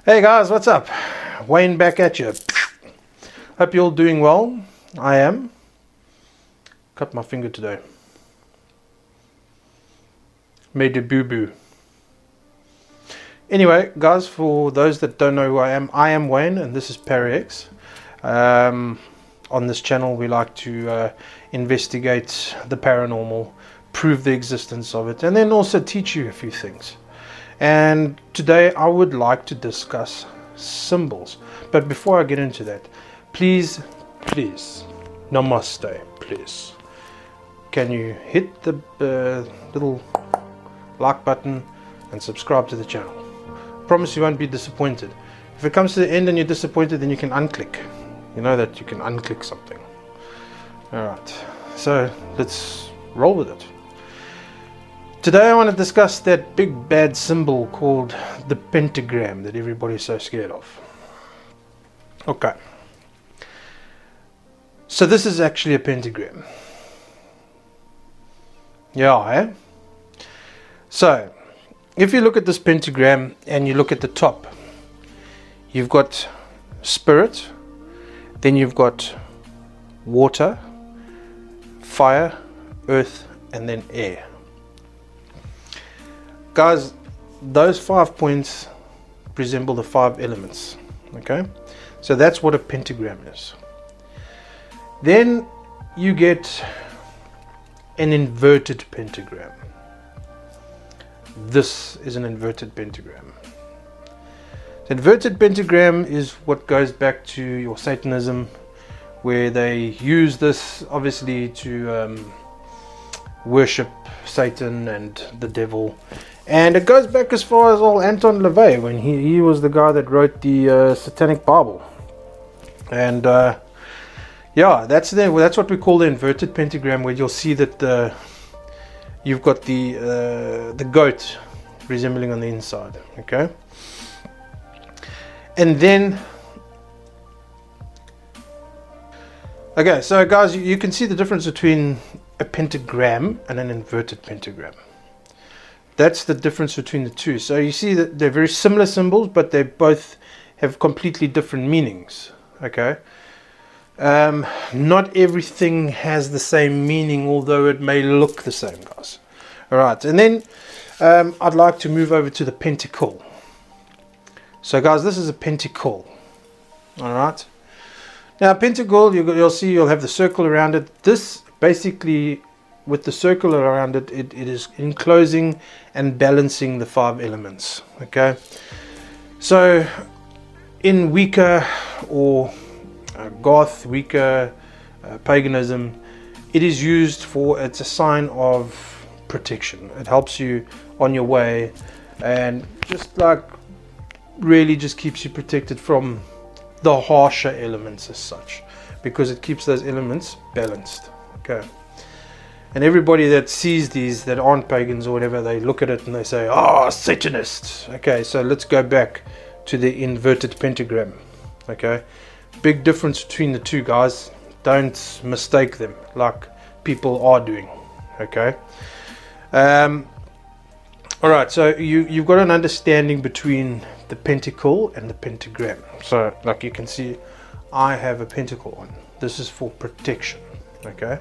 Hey guys, what's up? Wayne back at you. Hope you're all doing well. I am. Cut my finger today. Made a boo-boo. Anyway, guys, for those that don't know who I am Wayne and this is ParaX. On this channel we like to investigate the paranormal, prove the existence of it, and then also teach you a few things. And today I would like to discuss symbols. But before I get into that, please, namaste, please. Can you hit the little like button and subscribe to the channel? Promise you won't be disappointed. If it comes to the end and you're disappointed, then you can unclick. You know that you can unclick something. Alright, so let's roll with it. Today I want to discuss that big bad symbol called the pentagram that everybody's so scared of. Okay. So this is actually a pentagram. Yeah, eh? So, if you look at this pentagram and you look at the top, you've got spirit, then you've got water, fire, earth, and then air. Guys, those 5 points resemble the 5 elements. Okay, so that's what a pentagram is. Then you get an inverted pentagram. This is an inverted pentagram. The inverted pentagram is what goes back to your Satanism, where they use this obviously to worship Satan and the devil. And it goes back as far as old Anton LaVey, when he was the guy that wrote the Satanic Bible. And yeah, that's what we call the inverted pentagram, where you'll see that you've got the goat resembling on the inside. Okay, and then so guys, you can see the difference between a pentagram and an inverted pentagram. That's the difference between the two. So you see that they're very similar symbols, but they both have completely different meanings. Okay, not everything has the same meaning, although it may look the same, guys. All right, and then I'd like to move over to the pentacle. So guys, this is a pentacle. All right, now pentacle, you'll see you'll have the circle around it. This basically, with the circle around it, it is enclosing and balancing the 5 elements. Okay, so in Wicca or Goth, Wicca, paganism, it is used it's a sign of protection. It helps you on your way, and just like really just keeps you protected from the harsher elements as such, because it keeps those elements balanced. Okay, and everybody that sees these that aren't pagans or whatever, they look at it and they say, "Oh, Satanists." Okay, so let's go back to the inverted pentagram. Okay, big difference between the two, guys. Don't mistake them like people are doing. Okay, all right, so you've got an understanding between the pentacle and the pentagram. So like you can see, I have a pentacle on. This is for protection. Okay,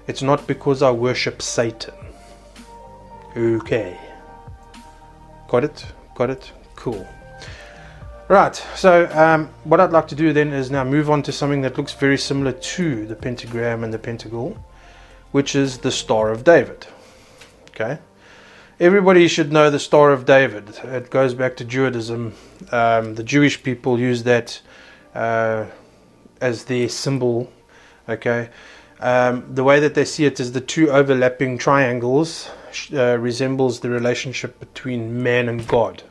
it's not because I worship Satan. Okay, got it, cool. Right, so what I'd like to do then is now move on to something that looks very similar to the pentagram and the pentacle, which is the Star of David. Okay, everybody should know the Star of David. It goes back to Judaism. The Jewish people use that as their symbol. Okay, the way that they see it is the 2 overlapping triangles resembles the relationship between man and God,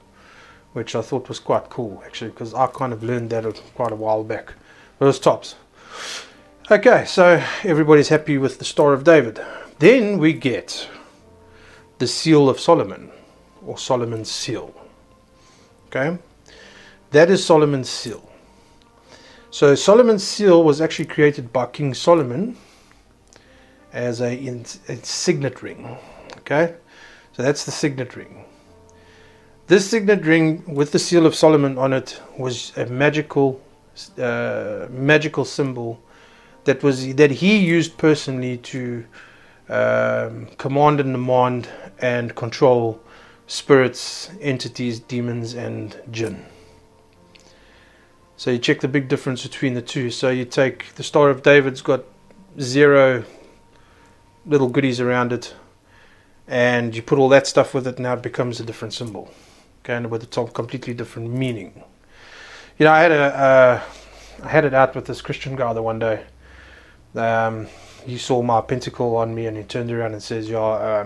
which I thought was quite cool actually, because I kind of learned that quite a while back. It was tops. Okay, so everybody's happy with the Star of David. Then we get the Seal of Solomon, or Solomon's Seal. Okay, that is Solomon's Seal. So Solomon's Seal was actually created by King Solomon as a signet ring. Okay, so that's the signet ring. This signet ring with the seal of Solomon on it was a magical symbol that he used personally to command and demand and control spirits, entities, demons, and jinn. So you check the big difference between the two. So you take the Star of David's got 0 little goodies around it, and you put all that stuff with it, now it becomes a different symbol. Okay, and with a completely different meaning. You know, I had it out with this Christian guy the one day. He saw my pentacle on me, and he turned around and says, "Yeah,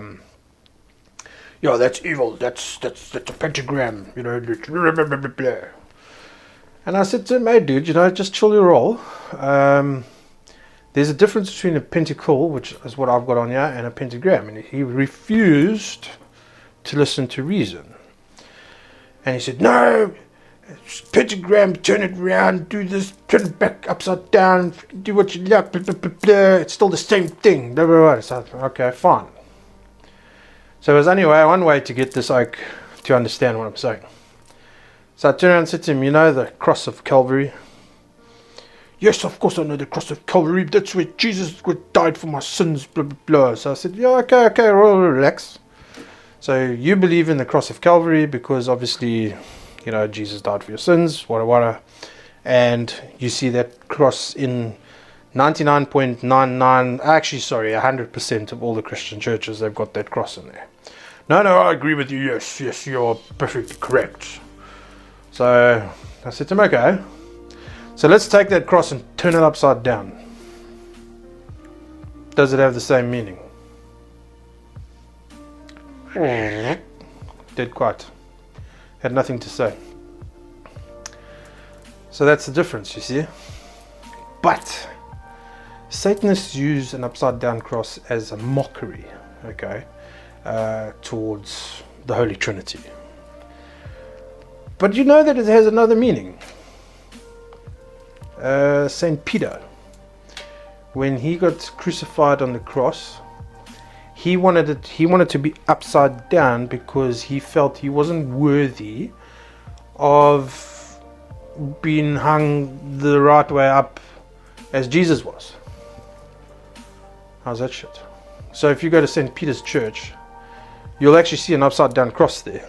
that's evil. That's a pentagram. You know." And I said to him, "Hey, dude, you know, just chill your roll. There's a difference between a pentacle, which is what I've got on here, and a pentagram." And he refused to listen to reason. And he said, "No, pentagram, turn it around, do this, turn it back upside down, do what you like, blah, blah, blah, blah. It's still the same thing." Blah, blah, blah. So I thought, okay, fine. So there was only one way to get this oak to understand what I'm saying. So I turned around and said to him, "You know the cross of Calvary?" "Yes, of course I know the cross of Calvary. That's where Jesus died for my sins, blah, blah, blah." So I said, "Yeah, okay, relax. So you believe in the cross of Calvary because obviously, you know, Jesus died for your sins, wada. And you see that cross in 99.99, actually, sorry, 100% of all the Christian churches, they've got that cross in there." No, I agree with you. Yes, you're perfectly correct. So I said to him, "Okay, so let's take that cross and turn it upside down. Does it have the same meaning?" Dead quiet. Had nothing to say. So that's the difference, you see. But Satanists use an upside down cross as a mockery, okay, towards the Holy Trinity. But you know that it has another meaning. Saint Peter, when he got crucified on the cross, he wanted to be upside down because he felt he wasn't worthy of being hung the right way up as Jesus was. How's that shit? So if you go to St. Peter's Church, you'll actually see an upside down cross there,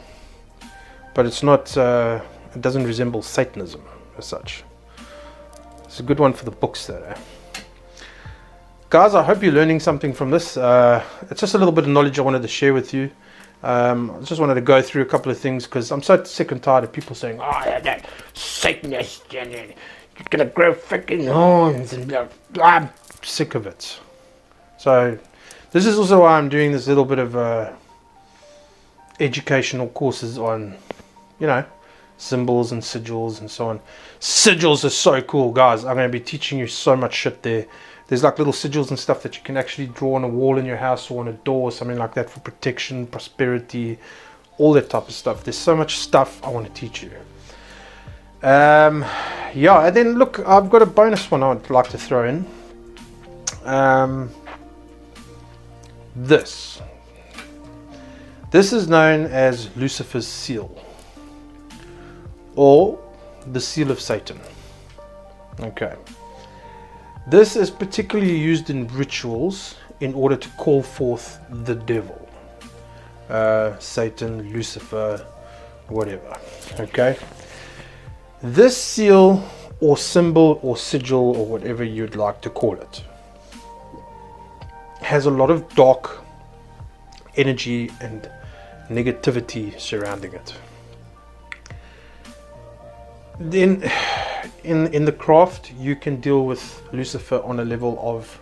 but it's not. It doesn't resemble Satanism as such. It's a good one for the books, though. Guys, I hope you're learning something from this. It's just a little bit of knowledge I wanted to share with you. I just wanted to go through a couple of things because I'm so sick and tired of people saying, "Oh, that Satanist, and you're gonna grow freaking horns," and blah, blah. I'm sick of it. So this is also why I'm doing this little bit of educational courses on, you know, symbols and sigils and so on. Sigils are so cool, guys. I'm going to be teaching you so much shit there. There's like little sigils and stuff that you can actually draw on a wall in your house or on a door or something like that for protection, prosperity, all that type of stuff. There's so much stuff I want to teach you. Yeah, and then look, I've got a bonus one I would like to throw in. This is known as Lucifer's seal, or the seal of Satan. Okay. This is particularly used in rituals in order to call forth the devil, Satan, Lucifer, whatever. Okay. This seal or symbol or sigil or whatever you'd like to call it has a lot of dark energy and negativity surrounding it. Then in the craft you can deal with Lucifer on a level of,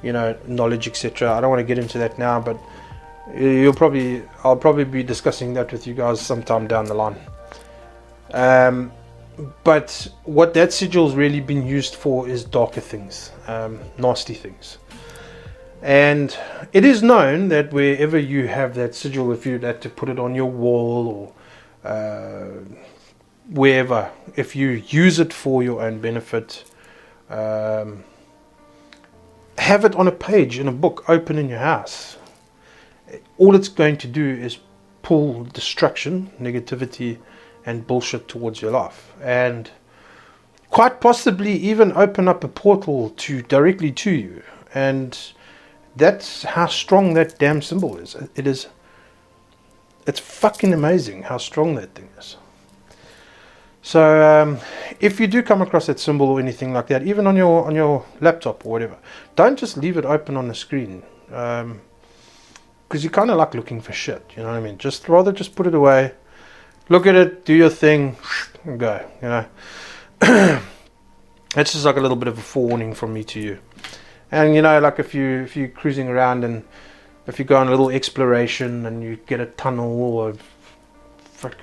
you know, knowledge, etc. I don't want to get into that now, but I'll probably be discussing that with you guys sometime down the line. But what that sigil's really been used for is darker things, nasty things. And it is known that wherever you have that sigil, if you had to put it on your wall or wherever, if you use it for your own benefit, have it on a page in a book open in your house. All it's going to do is pull destruction, negativity, and bullshit towards your life, and quite possibly even open up a portal to directly to you. And that's how strong that damn symbol is. It's fucking amazing how strong that thing is. So if you do come across that symbol or anything like that, even on your laptop or whatever, don't just leave it open on the screen, because you're kind of like looking for shit, you know what I mean? Just rather just put it away, look at it, do your thing, and go, you know. It's just like a little bit of a forewarning from me to you. And you know, like if you're cruising around, and if you go on a little exploration and you get a tunnel or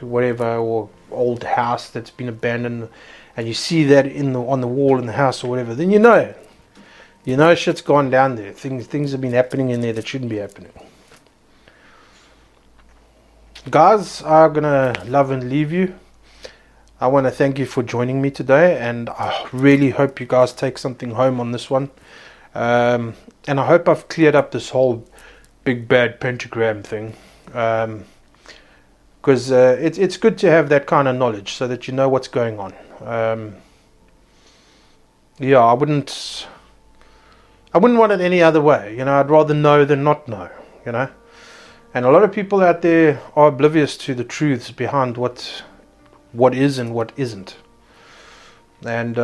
whatever, or old house that's been abandoned, and you see that on the wall in the house or whatever, then you know shit's gone down there. Things have been happening in there that shouldn't be happening. Guys, I'm gonna love and leave you. I want to thank you for joining me today, and I really hope you guys take something home on this one. And I hope I've cleared up this whole big bad pentagram thing, because it's good to have that kind of knowledge so that you know what's going on. Yeah, I wouldn't want it any other way. You know, I'd rather know than not know. You know, and a lot of people out there are oblivious to the truths behind what is and what isn't. And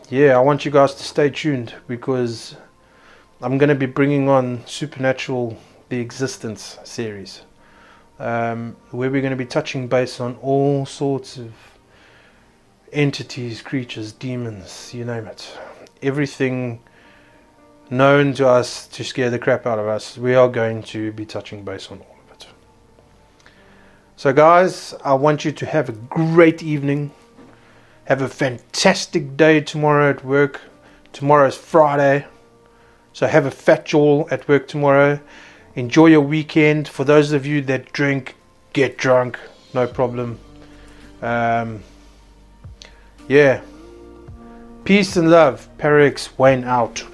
yeah, I want you guys to stay tuned, because I'm going to be bringing on Supernatural The Existence series, where we're going to be touching base on all sorts of entities, creatures, demons, you name it. Everything known to us to scare the crap out of us, we are going to be touching base on all of it. So guys, I want you to have a great evening. Have a fantastic day tomorrow at work. Tomorrow's Friday, so have a fat jaw at work tomorrow. Enjoy your weekend. For those of you that drink, get drunk, no problem. Yeah. Peace and love. ParaX Wayne out.